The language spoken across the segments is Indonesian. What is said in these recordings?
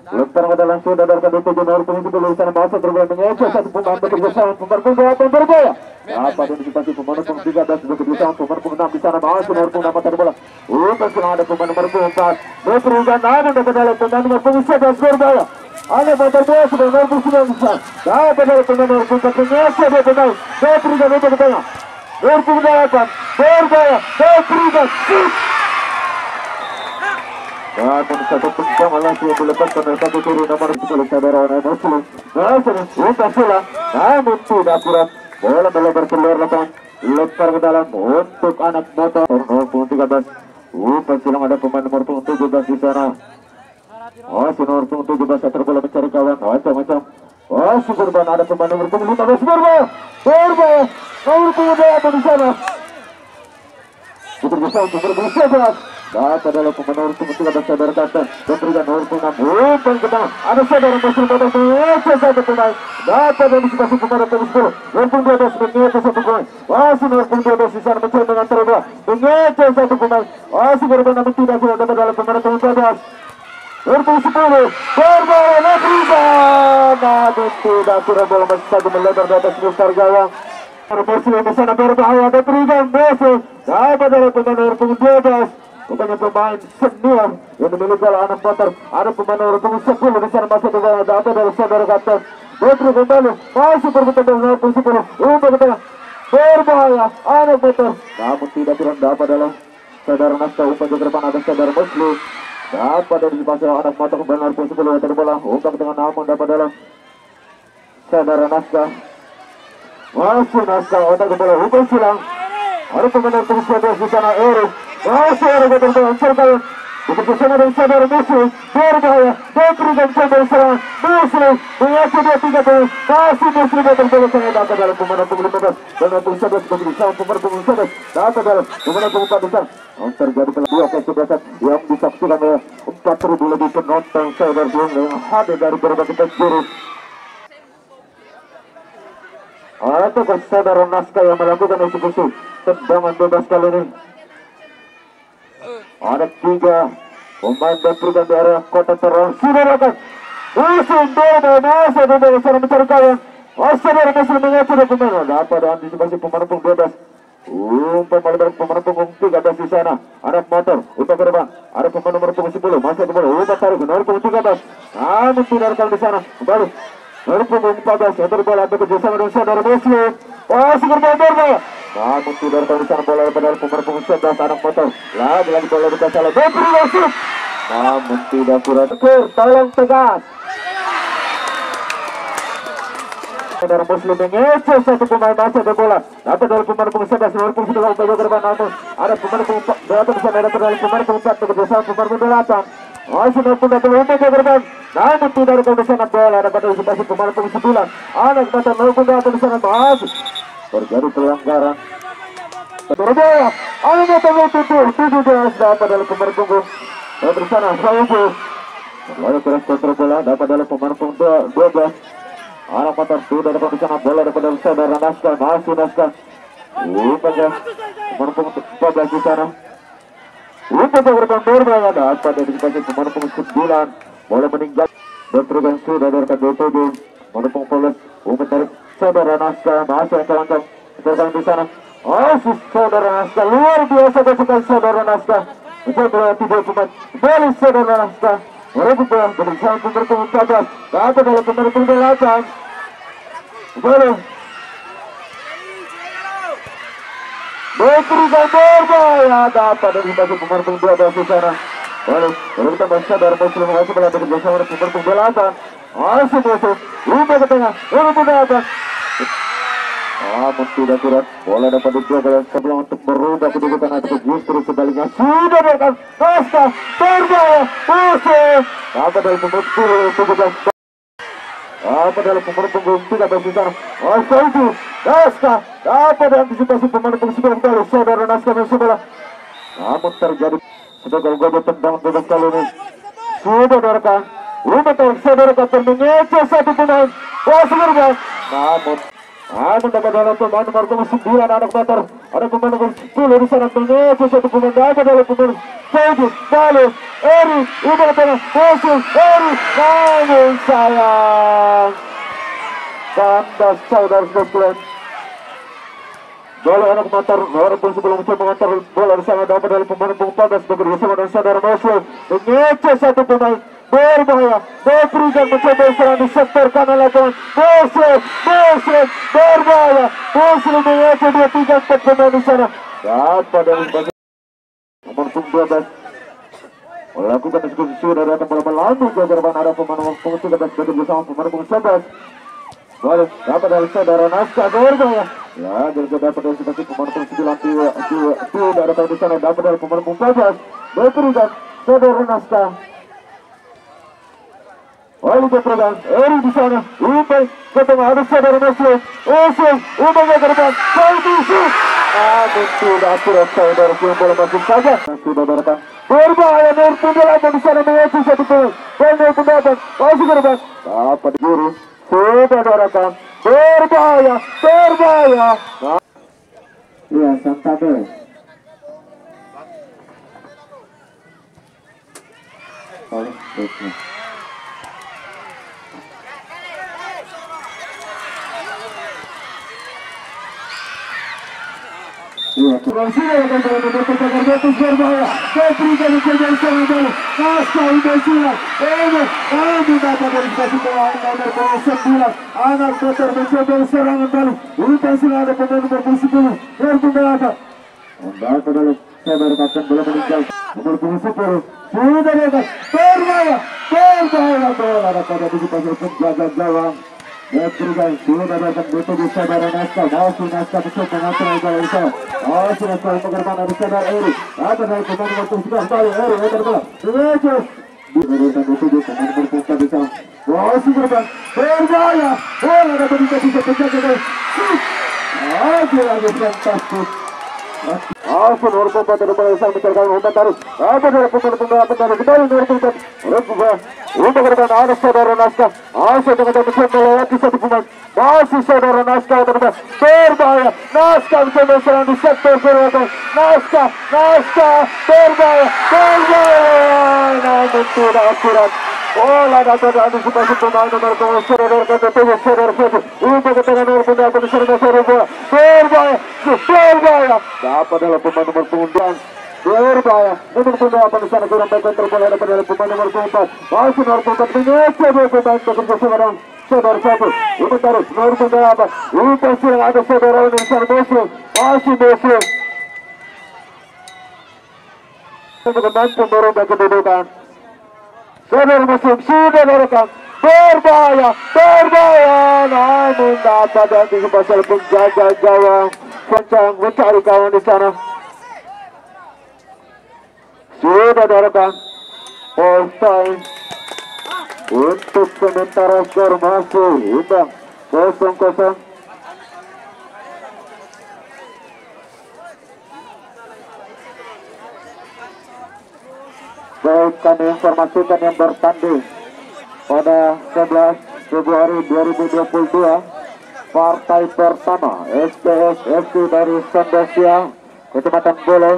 Lempar ke dalam sudah dari kedua nomor punggung di sana masuk tergolong mengecek satu pemain bekerja sama pemain punggung atau berbeda. Dapat antisipasi pemain punggung 13 bekerja sama pemain punggung 6 di sana masuk nomor punggung dapat bola. Untuk ada pemain nomor punggung 4. Berperubahan namun dapat dalam pemain nomor punggung 11 berbeda. Ada motor bola sudah nomor punggung 9. Dapat dari pemain nomor punggung 4 mengecek dua pemain. Berperubahan untuk ke tengah. Nomor punggung 8 berbeda. Berperubahan. Namun satu pencang langsung dilepaskan dari satu kiri nomor 10 saudara Muslim. Muslim umpan bola namun tidak akurat. Bola melebar keluar lapangan. Lempar ke dalam untuk anak motor nomor 13. Umpan silang ada pemain nomor 17 di sana. Nomor 17 terbola mencari kawan. Macam-macam. Berban ada pemain nomor 15 berbahaya. Nomor 18 di sana. Itu bisa untuk berusaha. Dapat adalah pemain nomor 13 saudara Kapten. Memberikan nomor 6. Umpan ke tengah. Ada saudara Muslim pada mengecek satu pemain. Dapat antisipasi pemain nomor 10. Nomor 12 mengecek satu pemain. Masih nomor 12 di sana mencari dengan terbola. Mengecek satu pemain. Masih berban namun tidak sudah dapat adalah pemain nomor 14. Nomor 10. Berbahaya Lebrigan. Namun tidak sudah bola masih saja melebar di atas besar gawang. Muslim di sana berbahaya Lebrigan. Messi. Dapat adalah pemain nomor 12. Bukannya pemain senior yang dimiliki oleh anak motor. Ada pemain nomor 10 di sana masuk ke dalam data dari saudara Kapten. Betri kembali masih berputar dengan nomor 10. Umpan ke tengah berbahaya anak motor. Namun tidak dapat dalam saudara Naskah. Umpan ke depan ada saudara Muslim. Dapat dari pasal anak motor kembali nomor 10 yang terbola. Umpan ke tengah namun dapat dalam saudara Naskah. Masih Naskah otak ke bola. Umpan silang. Ada pemain nomor 11 di sana Erik. Masih ada ketentuan serta bekerjasama dengan saudara Muslim. Berbahaya Betrigan coba serangan Muslim mengacu 2-3 masih Muslim yang terbola sangat dapat dalam pemain punggung 15 dan 11 bekerjasama pemain punggung 11 dapat dalam pemain punggung 4 besar. Terjadi dua kesebelasan yang disaksikan oleh 4.000 lebih penonton saudara yang hadir dari berbagai penjuru. Ataukah saudara Naskah yang melakukan eksekusi tendangan bebas kali ini? Ada 3 pemain Betrigan di area kota terang sudah lakukan musim bola masih ada di sana mencari kawan. Saudara Muslim mengecek dua pemain. Dapat antisipasi pemain punggung 12. Umpan melebar pemain punggung 13 di sana. Ada motor umpan ke depan. Ada pemain nomor punggung 10 masih ada bola. Umpan tarik nomor punggung 13. Namun tidak rekam di sana. Kembali nomor punggung 14 yang terbola bekerjasama dengan saudara Muslim. Masih berbahaya. Namun tidak rekam di sana bola pada pemain punggung 11 anak motor. Lagi bola di salah. Betrigan shoot. Namun tidak kurat. Tolong tegas. Saudara Muslim mengecek satu pemain masuk ada bola. Dapat dari pemain punggung 11 nomor punggung 10 upaya ke depan namun ada pemain punggung 8 di sana dapat dari pemain punggung 4 bekerjasama pemain punggung 8. Masih nomor 10 upaya ke depan. Namun tidak ada di sana bola dapat dari pemain punggung 9. Anak mata nomor punggung 8 di sana masih terjadi pelanggaran. Berbahaya. Anak mata nomor 17 dapat dari pemain punggung di sana. Lalu terus kontrol bola dapat dari pemain punggung 12. Anak motor sudah dapat di sana bola dapat dari saudara Naskah. Masih Naskah. Umpannya pemain punggung 14 di sana. Umpan berbahaya berbahaya dapat dari pemain punggung 9. Bola meninggal. Betrigan sudah dari 27. Pemain punggung 14. Umpan dari saudara Naskah. Masih ancang-ancang serang di sana. Masih saudara Naskah. Luar biasa sekali saudara Naskah. Mencoba 3 pemain dari saudara Naskah. Merebut bola bersama pemain punggung 14. Dapat dalam pemain punggung 8. Bola Betrigan berbahaya dapat dari pemain punggung 12 di sana. Bola berbeda saudara Muslim masih bola bekerjasama dengan pemain punggung 8. Masih masuk. Umpan ke tengah. Umpan ke atas. Namun tidak kurat. Bola dapat dijual sebelum untuk berubah kedudukan atau justru sebaliknya sudah direkam. Naskah berbahaya musuh. Dapat dari pemain punggung 17. Dapat dari pemain punggung 13 di sana. Itu Naskah dapat antisipasi pemain punggung 9 kali. Saudara Naskah masih bola. Namun terjadi sudah gol tendang bebas kali ini. Sudah direkam. Umpan saudara Kapten mengecek satu pemain. Masih berbahaya. Namun dapat dalam pemain nomor 9 anak motor. Ada pemain nomor 10 di sana mengecek satu pemain dapat dalam pemain 7 Balu Eri ubah tengah masuk Eri namun sayang kandas saudara-saudara. Bola anak motor walaupun sebelum mencoba mengantar bola di sana dapat dalam pemain nomor 14 bekerjasama dengan saudara Muslim mengecek satu pemain berbahaya. Berikan mencoba serang di sektor kanan lapangan. Muslim berbahaya. Muslim mengecek 2, 3, 4 pemain di sana. Dapat dari nomor 12 melakukan eksekusi dari atas bola melalui jajaran ada pemain nomor 13 bekerjasama pemain nomor 11. Boleh dapat dari saudara Naskah berbahaya. Ya, jadi dapat dari situasi pemain nomor 9 tidak ada di sana dapat dari pemain nomor 14. Berikan saudara Naskah. Lalu berpegang, Eri di sana, Umay ketemu ada saudara Muslim, Umay ke depan, shoot, namun tidak akurat saudara yang bola masuk saja. Sudah berdepan, berbahaya Nur Tunggal di sana mengecek satu poin, dan Nur Tunggal masuk ke depan, dapat guru, sudah berdepan, berbahaya. Iya, Santabe. Oh, baiknya. Iya, sudah akan berbahaya. Berikan dari sana dulu. Naskah Indonesia. Ini dapat dari kasih bola nomor 9. Anak motor mencoba serangan balik. Indonesia ada pemain nomor 10. Bertunda. Undang ke dalam saudara kapten bola meninggal. Nomor 10. Sudah dapat berbahaya. Bola dapat dari pasir penjaga gawang. Berikan sudah dapat betul di saudara Naskah. Masih Naskah mencoba mengatur dari sana. Sudah selalu mengerbang dari saudara Eri. Ada dari pemain nomor 11 kali Eri lebar bola. Mengecek. Diberikan betul pemain nomor 11 di sana. Masih gerbang berbahaya. Bola dapat dikasih penjaga gawang. Lagi fantastis. Asal nomor 4 dari bola yang menceritakan umpan tarik. Ada dari pemain dari kembali nomor 4. Rekubah. Untuk gerbang ada saudara Naskah. Asal dengan mencoba melewati satu pemain. Masih saudara Naskah terdepan. Berbahaya. Naskah mencoba serang di sektor kiri. Naskah berbahaya. Namun tidak akurat. Bola dapat diantisipasi pemain nomor 2 saudara Kata saudara Fethi. Untuk ketengan nomor pundak di sana saudara bola. Berbahaya. Dapat dalam pemain nomor 9. Berbahaya. Nomor 8 di sana kurang baik kontrol bola dapat dari pemain nomor 4. Masih nomor 4 mengecek dua pemain bekerjasama dengan saudara Fethi. Ini tarik nomor 8. Ini silang ada saudara Indonesia Muslim. Masih Muslim. Untuk mampu merubah kedudukan. Saudara Muslim sudah direkam. Berbahaya. Namun dapat diantisipasi oleh penjaga gawang. Kencang mencari kawan di sana. Sudah direkam. All time. Untuk sementara skor masih imbang 0-0. Baik, kami informasikan yang bertanding pada 11 Februari 2022 partai pertama SPS FC dari Sandasia Kecamatan Bolo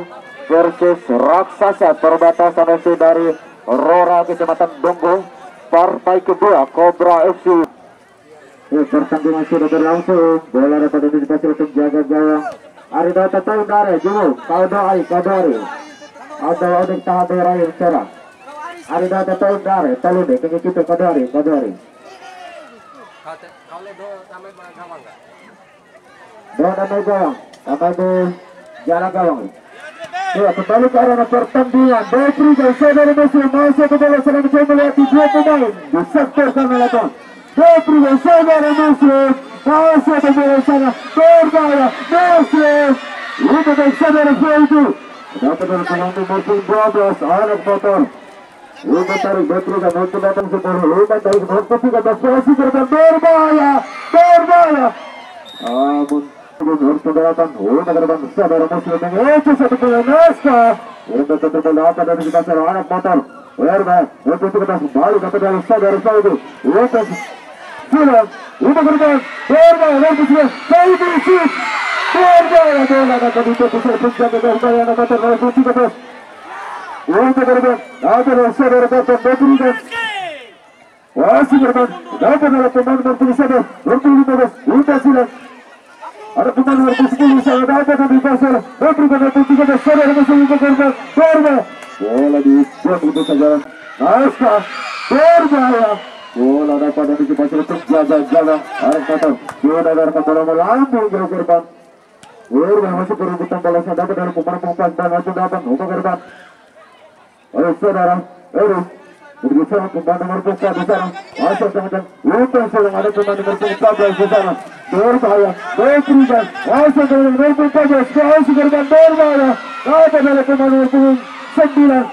versus Raksasa Perbatasan FC dari Rora Kecamatan Donggo. Partai kedua Cobra FC. Pertandingan sudah berlangsung. Bola dapat diantisipasi oleh penjaga gawang Aridata Taundare Jumul Kaudari ada odeng tahadera yang cerah. Aridata Taundare Talude kaki kita Kaudari. Kau le do sampai gawang enggak? Do sampai gawang. Sampai di jalan gawang. Ya, kembali ke arena pertandingan. Berikan saudara Muslim masuk ke bola serang mencoba melewati dua pemain di sektor kanan lapangan. Berikan saudara Muslim masuk ke bola sana. Berbahaya Muslim. Itu dari saudara Fethi. Dapat dari pemain nomor 12 anak motor. Umpan tarik berikan untuk datang sepuluh. Umpan tarik nomor 13 posisi gerbang berbahaya. Amun harus mendaratkan umpan gerbang saudara Muslim mengecek satu bola Naskah. Umpan terbola dari kita seorang anak motor. Berbahaya untuk kita kembali dapat dari saudara Fethi. Umpan sudah Untuk korban, berbahaya dan bersedia. Saudi shoot, berbahaya bola dapat ditutup penjaga dari anak motor nomor 13. Untuk korban, dapat saudara kapten Badrika. Masih korban, dapat adalah pemain nomor 27, nomor 15, Lukas Silas. Ada pemain nomor 10 saya dapat dari pasar. Badrika nomor 13, saudara masih untuk korban. Berbahaya, bola dibuat untuk saja. Naska, berbahaya. Bola dapat antisipasi untuk jaga-jaga arah motor. Bola dari bola melambung ke korban. Bola masuk perebutan bola saya dapat dari pemain pempas dan langsung dapat untuk korban. Oleh saudara, bergeser pemain nomor 4 di sana. Masuk teman-teman. Lukas yang ada pemain nomor 14 di sana. Berbahaya, berberikan. Masuk ke nomor 14. Masuk korban berbahaya. Dapat dari pemain nomor 9.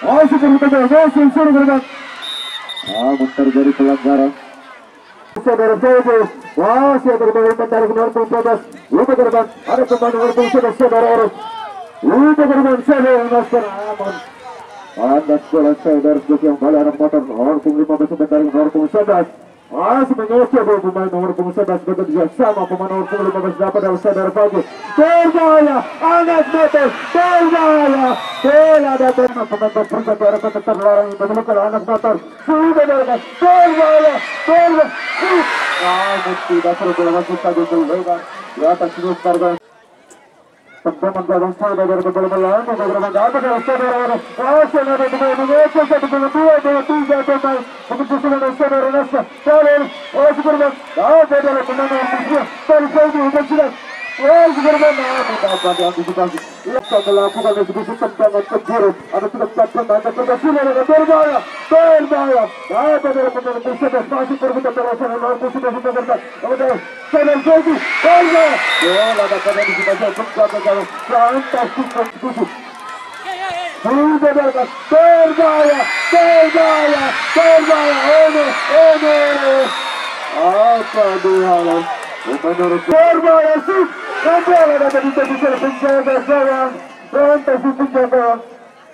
Masuk ke nomor 14. Masuk korban. Namun terjadi pelanggaran. Saudara Saudi masih berbalik menarik nomor 14. Lupa korban ada pemain nomor 11 saudara Orus. Lupa korban saudara Nasir aman. Anda sekolah saudara yang balik anak motor nomor 15 menarik nomor 11. Masih mencoba pemain nomor 11 bekerja sama pemain nomor 15 dapat dari saudara Fagus. Berbahaya anak motor berbahaya. Bola dapat pemain berperkara kata terlarang menemukan anak motor. Sudah dapat berbahaya berbahaya. Namun tidak perlu masuk saja berlebar di atas sudut target. Teman belakang saudara dari bola melambung beberapa dapat dari saudara. Masih ada pemain nomor 1 pemain 2 3 pemain. Untuk saudara saudara Nasa. Saudara masih bermain. Dapat dari pemain nomor 3 dari Saudi Universitas. Masih bermain. Namun dapat diantisipasi. Lepas melakukan eksekusi tendangan ke kiri. Ada sudah captain ada terkasih ada berbahaya. Berbahaya. Dapat dari pemain nomor 11 masih berputar terasa nomor 11 berdekat. Kemudian saudara Saudi. Berbahaya. Bola dapat diantisipasi penjaga gawang. Fantastik eksekusi. Sudah dapat berbahaya. Berbahaya. Berbahaya. Apa dihalang? Berbahaya sih. Bola dapat diantisipasi penjaga gawang. Fantastik penjaga gawang.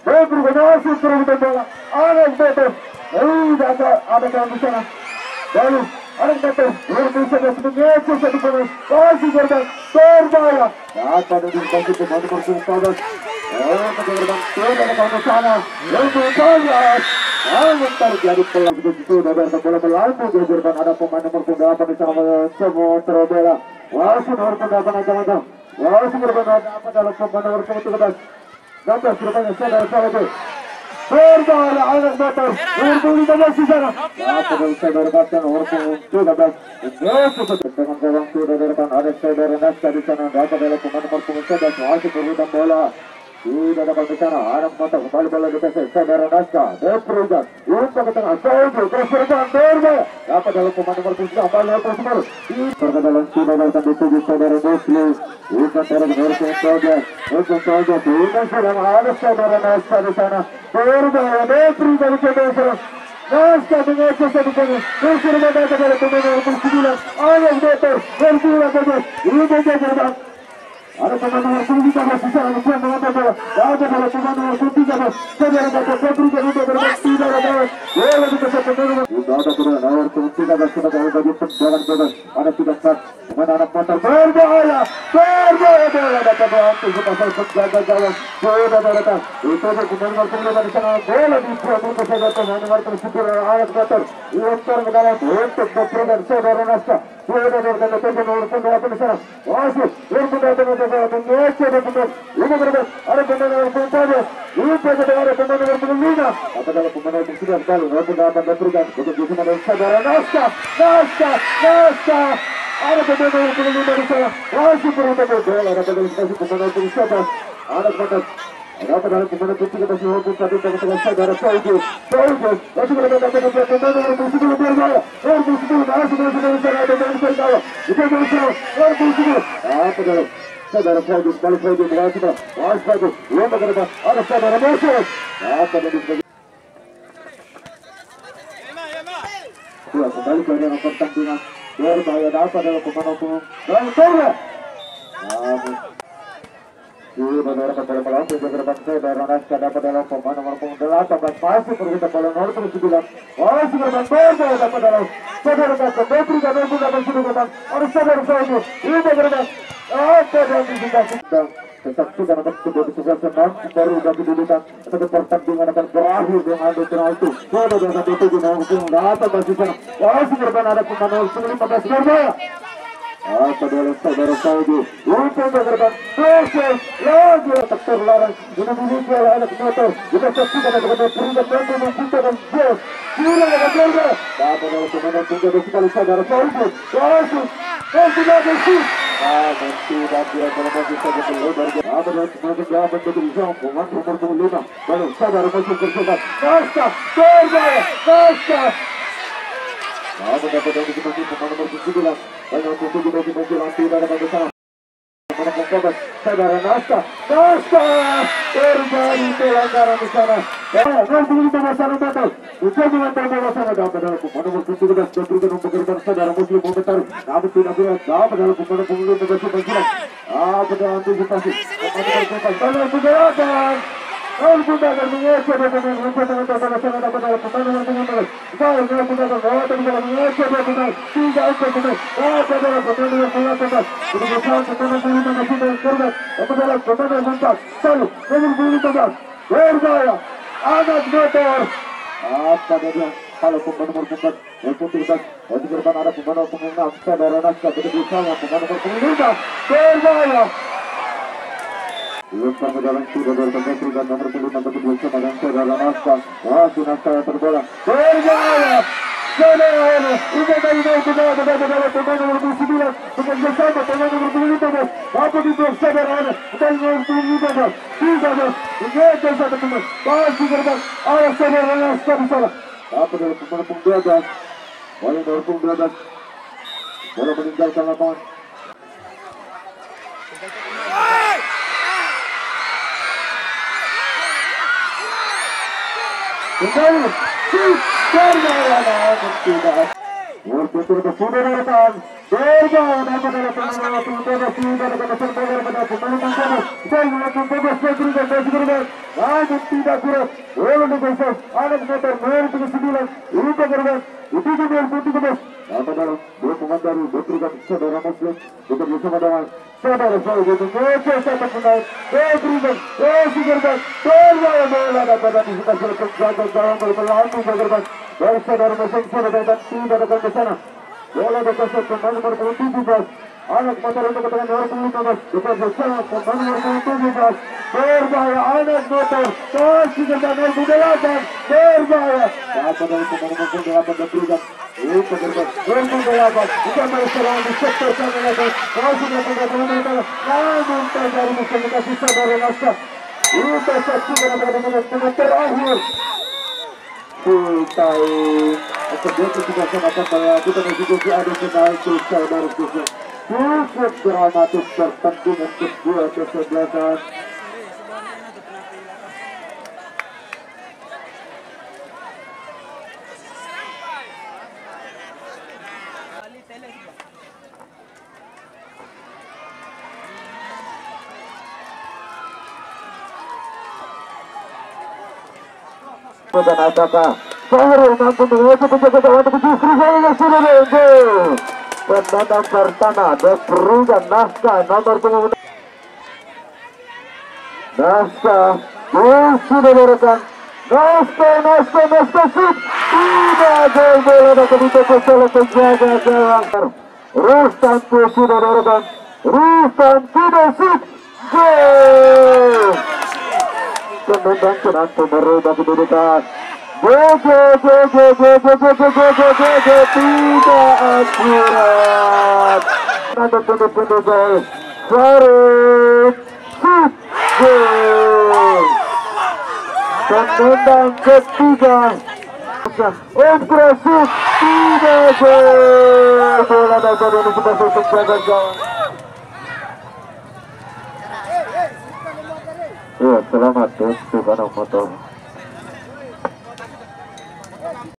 Berbahaya masuk perebutan bola. Anak betul. Ada kawan di sana. Lalu anak betul. Berbisa dan mengecek satu pemain. Masih korban. Berbahaya. Dapat diantisipasi pemain nomor 14. Kegerbang sudah ke kawan sana. Berbahaya. Namun terjadi pelanggaran sudah dari bola melambung di gerbang ada pemain nomor 8 di sana semua terobela. Masih nomor 8 teman-teman. Masih berbeda dapat dalam pemain nomor 17. Gambar serupanya saudara Saudi. Berbahaya anak motor. Nomor 15 di sana. Dapat dari saudara Kapten nomor 17. Dengan gawang sudah dari depan ada saudara Naska di sana. Dapat dari pemain nomor 11 masih berulang bola. Sudah dapat di sana anak motor kembali bola di PC saudara Naska. Berulang. Untuk ke tengah Saudi. Keserban berbahaya. Dapat dari pemain nomor 9 kembali ke semua. Perkenalan sudah datang dituju saudara Muslim. Bukan saudara nomor 11. Untuk saja bukan sedang ada saudara Naska di sana. Berbahaya Nepri dari Kedesra. Naska mengecek satu pemain. Bersama datang dari pemain nomor 9. Anak motor berbahaya Kedesra. Ini gerbang. Ada pemain nomor 13 di sana yang mengambil bola. Ada bola pemain nomor 13. Saudara dapat Nepri dari berbahaya tidak ada bola. Bola dikasih pemain nomor. Sudah ada bola nomor 13 sudah dari bagi tendangan bebas. Ada 3 pemain anak motor berbahaya. Berbahaya bola dapat diantisipasi penjaga gawang. Sudah datang. Itu ada pemain nomor 9 di sana. Bola dibuat untuk saudara pemain nomor 9 anak motor. Lontar ke dalam untuk memberikan saudara Naska. Sudah datang nomor 8 di sana. Masuk. Berputar mengecek dan pemain. Ini berbeda. Ada pemain nomor 14. Lupa ada pemain nomor 5. Apa dalam pemain nomor 9 kali. Walaupun dapat diberikan untuk bersama dengan saudara Naska. Ada pemain nomor 5 di sana. Masih berulang bola. Ada pemain nomor 11. Anak motor. Ada dalam pemain nomor 3 masih walaupun tadi dengan saudara Saudi. Masih berulang pemain nomor 10 berbahaya. Nomor 10 masih dengan saudara Saudi. Itu nomor 10. Nomor 10. Apa dalam saudara Saudi. Balik Saudi. Masih Saudi. Lomba ke depan. Ada saudara Moses. Apa dari kembali ke arena pertandingan. Berbahaya dapat dalam pemain nomor dan bola. Saudara kembali melaju ke gerbang saudara Naska dapat dalam pemain nomor 18 masih pergi bola nomor 9 masih gerbang saudara dapat dalam saudara Naska Petri dan Petri dapat sudah gerbang harus saudara saya ini gerbang dan disingkasi dan kesaksian akan kedua kesuksesan nanti baru dapat didudukan atau pertandingan akan berakhir dengan adu penalti saudara satu tujuh menghukum dapat masih sana masih gerbang ada pemain nomor 15 gerbang apa dalam saudara Saudi untuk gerbang proses lagi tak terlarang ini dimiliki oleh anak motor kita saksikan ada peringkat mampu menciptakan gol kira ada keluarga apa dalam pemain tunggu sekali saudara Saudi masih lagi sih tidak kira kalau masih saja lebar apa dalam pemain jawaban betul jauh pemain nomor 5 lalu saudara masuk bersebat Naska terjaya Naska apa dapat dari situasi pemain nomor 9 banyak untuk dimensi latih dari besar mana saudara Naska terjadi pelanggaran di sana nanti kita masalah batal usaha dengan masalah dapat dalam pemain nomor 17 dan berikan untuk gerbang saudara Muslim Mometar namun tidak berat dapat dalam pemain nomor 15 bergerak apa dalam antisipasi pemain nomor 9 dalam pergerakan Al-Budagar mengejar dengan rencana tangan dapat dalam pemain nomor 16 Al-Budagar dengan mengejar dengan 3 ekor pemain dapat dalam pemain nomor 18 ini bersama pemain nomor 5 masih korban dapat dalam pemain nomor 4 selalu nomor 15 berjaya anak motor apa dia kalau pemain nomor 4 yang putihkan di depan ada pemain nomor 6 saudara Naska begitu sama pemain nomor 5 berjaya Lupa berjalan sudah bertemu dan nomor 5 berdua sama dan saudara Naska masih Naska yang terbola berjaya saudara ini dari saudara pemain nomor 9 dengan bersama pemain nomor 15 apa itu saudara dan nomor 15 mengejar satu pemain masih gerbang ayah saudara Naska di sana apa dari pemain nomor 12 bola nomor 12 bola meninggalkan lapangan Kembali, berjaya tidak. Untuk sudah datang, berjaya dapat dalam pemain sudah dapat terbagar pada pemain utama. Dan melakukan bebas berikan bagi gerbang. Namun tidak kurang. Oleh negosiasi anak motor nomor 9 itu gerbang itu juga bertugas. Dapat dalam dua pemain baru berikan saudara Muslim bekerja sama dengan saudara Saudi mengejar satu pemain berikan bagi gerbang. Berjaya bola dapat disita jaga jalan berlalu gerbang. Dari saudara Muslim sudah datang tidak datang ke sana. Bola dikasih pemain nomor 17. Anak motor untuk ketekan nomor 15. Bekerja sama pemain nomor 17. Berbahaya anak motor. Kasih gerbang nomor 28. Berbahaya. Dapat dari pemain nomor 28 berikan. Itu gerbang nomor 28. Bukan berserang di sektor sana lagi. Masih melakukan pemain. Namun terjadi komunikasi saudara Naska. Kita saksikan pada menit terakhir. Full-time terjadi juga semacam bahwa kita mengikuti adu penalti saudara Kusum cukup dramatis pertandingan kedua kesebelasan dan apakah Sahri mampu menguasai penjaga gawang untuk justru saya sudah beruntung pendatang pertama Berikan Naska nomor 5 Naska sudah berekan Naska sip tidak gol bola dapat ditepuk oleh penjaga gawang Rustan sudah berekan Rustan tidak sip gol Kemudian penonton merubah kedudukan. Tidak akurat. Nanti tunduk-tunduk gol. Farid gol. Kemudian ketiga. Impresif tidak gol. Bola dapat ini sebagai penjaga gawang. Selamat untuk anak motor.